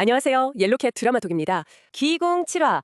안녕하세요. 옐로캣 드라마톡입니다. 기공 7화.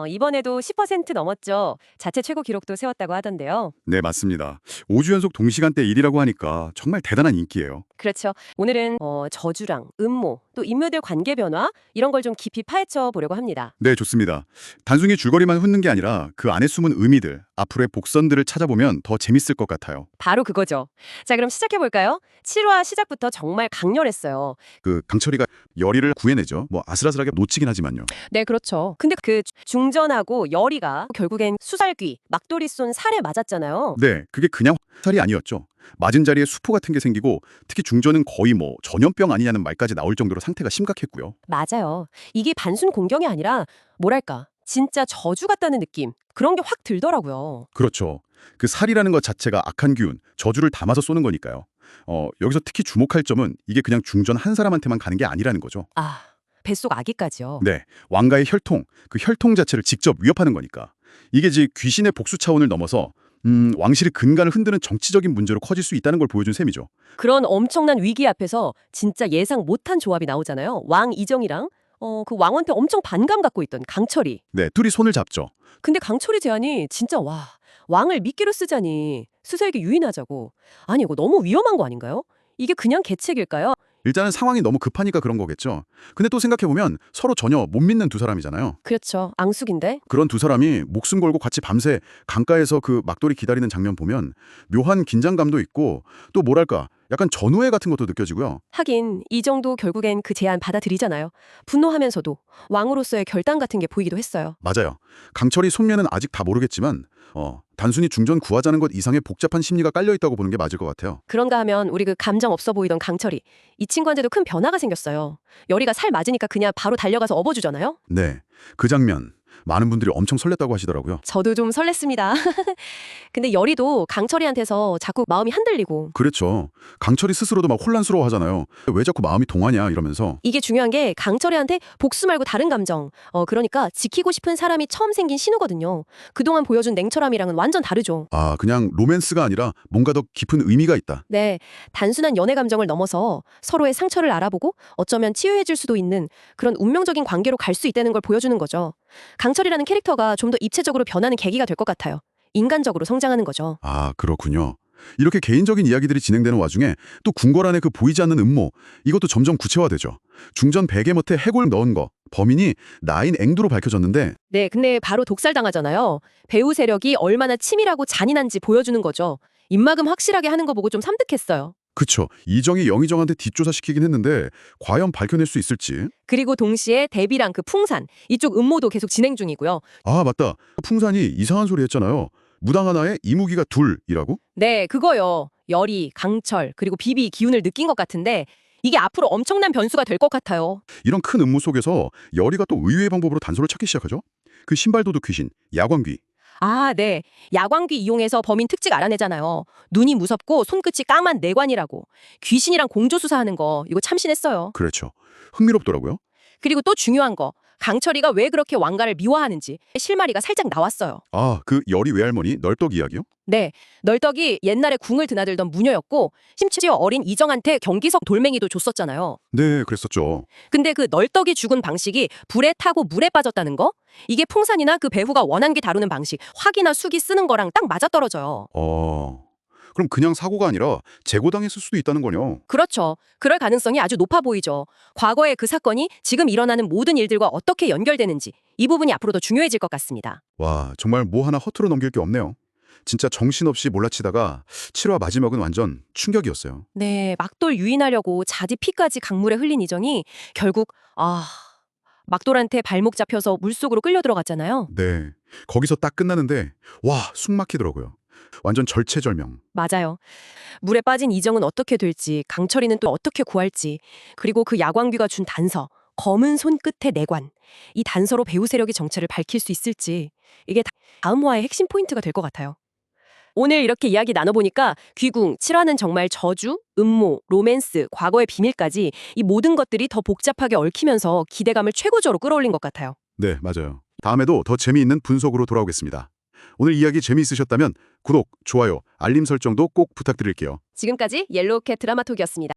이번에도 10% 넘었죠. 자체 최고 기록도 세웠다고 하던데요. 네, 맞습니다. 5주 연속 동시간대 1위라고 하니까 정말 대단한 인기예요. 그렇죠. 오늘은 저주랑 음모, 또 인물들 관계 변화 이런 걸 좀 깊이 파헤쳐 보려고 합니다. 네, 좋습니다. 단순히 줄거리만 훑는 게 아니라 그 안에 숨은 의미들, 앞으로의 복선들을 찾아보면 더 재밌을 것 같아요. 바로 그거죠. 자, 그럼 시작해 볼까요? 7화 시작부터 정말 강렬했어요. 그 강철이가 열이를 구해내죠. 뭐 아슬아슬하게 놓치긴 하지만요. 네, 그렇죠. 근데 그 중전하고 열이가 결국엔 수살귀, 막돌이 쏜 살에 맞았잖아요. 네, 그게 그냥 살이 아니었죠. 맞은 자리에 수포 같은 게 생기고 특히 중전은 거의 뭐 전염병 아니냐는 말까지 나올 정도로 상태가 심각했고요. 맞아요. 이게 단순 공경이 아니라 뭐랄까 진짜 저주 같다는 느낌 그런 게 확 들더라고요. 그렇죠. 그 살이라는 것 자체가 악한 기운, 저주를 담아서 쏘는 거니까요. 여기서 특히 주목할 점은 이게 그냥 중전 한 사람한테만 가는 게 아니라는 거죠. 아, 뱃속 아기까지요. 네, 왕가의 혈통, 그 혈통 자체를 직접 위협하는 거니까. 이게 즉 귀신의 복수 차원을 넘어서 왕실의 근간을 흔드는 정치적인 문제로 커질 수 있다는 걸 보여준 셈이죠. 그런 엄청난 위기 앞에서 진짜 예상 못한 조합이 나오잖아요. 왕 이정이랑 그 왕한테 엄청 반감 갖고 있던 강철이. 네, 둘이 손을 잡죠. 근데 강철이 제안이 진짜 와 왕을 미끼로 쓰자니 스스에게 유인하자고. 아니 이거 너무 위험한 거 아닌가요? 이게 그냥 계책일까요? 일단은 상황이 너무 급하니까 그런 거겠죠. 근데 또 생각해보면 서로 전혀 못 믿는 두 사람이잖아요. 그렇죠. 앙숙인데. 그런 두 사람이 목숨 걸고 같이 밤새 강가에서 그 막돌이 기다리는 장면 보면 묘한 긴장감도 있고 또 뭐랄까 약간 전우애 같은 것도 느껴지고요. 하긴 이 정도 결국엔 그 제안 받아들이잖아요. 분노하면서도 왕으로서의 결단 같은 게 보이기도 했어요. 맞아요. 강철이 속내는 아직 다 모르겠지만 단순히 중전 구하자는 것 이상의 복잡한 심리가 깔려있다고 보는 게 맞을 것 같아요. 그런가 하면 우리 그 감정 없어 보이던 강철이 이 친구한테도 큰 변화가 생겼어요. 열이가 살 맞으니까 그냥 바로 달려가서 업어주잖아요. 네, 그 장면 많은 분들이 엄청 설렜다고 하시더라고요. 저도 좀 설렜습니다. 근데 열이도 강철이한테서 자꾸 마음이 흔들리고 그렇죠. 강철이 스스로도 막 혼란스러워 하잖아요. 왜 자꾸 마음이 동하냐 이러면서. 이게 중요한 게 강철이한테 복수 말고 다른 감정 그러니까 지키고 싶은 사람이 처음 생긴 신호거든요. 그동안 보여준 냉철함이랑은 완전 다르죠. 아, 그냥 로맨스가 아니라 뭔가 더 깊은 의미가 있다. 네, 단순한 연애 감정을 넘어서 서로의 상처를 알아보고 어쩌면 치유해줄 수도 있는 그런 운명적인 관계로 갈 수 있다는 걸 보여주는 거죠. 강철이라는 캐릭터가 좀 더 입체적으로 변하는 계기가 될 것 같아요. 인간적으로 성장하는 거죠. 아, 그렇군요. 이렇게 개인적인 이야기들이 진행되는 와중에 또 궁궐 안에 그 보이지 않는 음모, 이것도 점점 구체화되죠. 중전 베개못에 해골 넣은 거, 범인이 나인 앵두로 밝혀졌는데 네, 근데 바로 독살당하잖아요. 배후 세력이 얼마나 치밀하고 잔인한지 보여주는 거죠. 입막음 확실하게 하는 거 보고 좀 삼득했어요. 그쵸. 이정이 영의정한테 뒷조사시키긴 했는데 과연 밝혀낼 수 있을지. 그리고 동시에 대비랑 그 풍산, 이쪽 음모도 계속 진행 중이고요. 아, 맞다. 풍산이 이상한 소리 했잖아요. 무당 하나에 이무기가 둘이라고? 네, 그거요. 열이, 강철, 그리고 비비 기운을 느낀 것 같은데 이게 앞으로 엄청난 변수가 될 것 같아요. 이런 큰 음모 속에서 열이가 또 의외의 방법으로 단서를 찾기 시작하죠. 그 신발도둑 귀신, 야광귀. 아, 네. 야광귀 이용해서 범인 특징 알아내잖아요. 눈이 무섭고 손끝이 까만 내관이라고. 귀신이랑 공조수사하는 거 이거 참신했어요. 그렇죠. 흥미롭더라고요. 그리고 또 중요한 거. 강철이가 왜 그렇게 왕가를 미워하는지 실마리가 살짝 나왔어요. 아, 그 열이 외할머니 널떡 이야기요? 네, 널떡이 옛날에 궁을 드나들던 무녀였고 심지어 어린 이정한테 경기석 돌멩이도 줬었잖아요. 네, 그랬었죠. 근데 그 널떡이 죽은 방식이 불에 타고 물에 빠졌다는 거? 이게 풍산이나 그 배후가 원한기 다루는 방식, 화기나 수기 쓰는 거랑 딱 맞아떨어져요. 그럼 그냥 사고가 아니라 재고당했을 수도 있다는 거요. 그렇죠. 그럴 가능성이 아주 높아 보이죠. 과거의 그 사건이 지금 일어나는 모든 일들과 어떻게 연결되는지 이 부분이 앞으로 더 중요해질 것 같습니다. 와, 정말 뭐 하나 허투루 넘길 게 없네요. 진짜 정신없이 몰라치다가 7화 마지막은 완전 충격이었어요. 네, 막돌 유인하려고 자지 피까지 강물에 흘린 이정이 결국 막돌한테 발목 잡혀서 물속으로 끌려 들어갔잖아요. 네, 거기서 딱 끝나는데 와, 숨 막히더라고요. 완전 절체절명. 맞아요. 물에 빠진 이정은 어떻게 될지, 강철이는 또 어떻게 구할지, 그리고 그 야광귀가 준 단서, 검은 손끝의 내관, 이 단서로 배후 세력의 정체를 밝힐 수 있을지 이게 다음 화의 핵심 포인트가 될 것 같아요. 오늘 이렇게 이야기 나눠보니까 귀궁, 7화는 정말 저주, 음모, 로맨스, 과거의 비밀까지 이 모든 것들이 더 복잡하게 얽히면서 기대감을 최고조로 끌어올린 것 같아요. 네, 맞아요. 다음에도 더 재미있는 분석으로 돌아오겠습니다. 오늘 이야기 재미있으셨다면 구독, 좋아요, 알림 설정도 꼭 부탁드릴게요. 지금까지 옐로우캣 드라마톡이었습니다.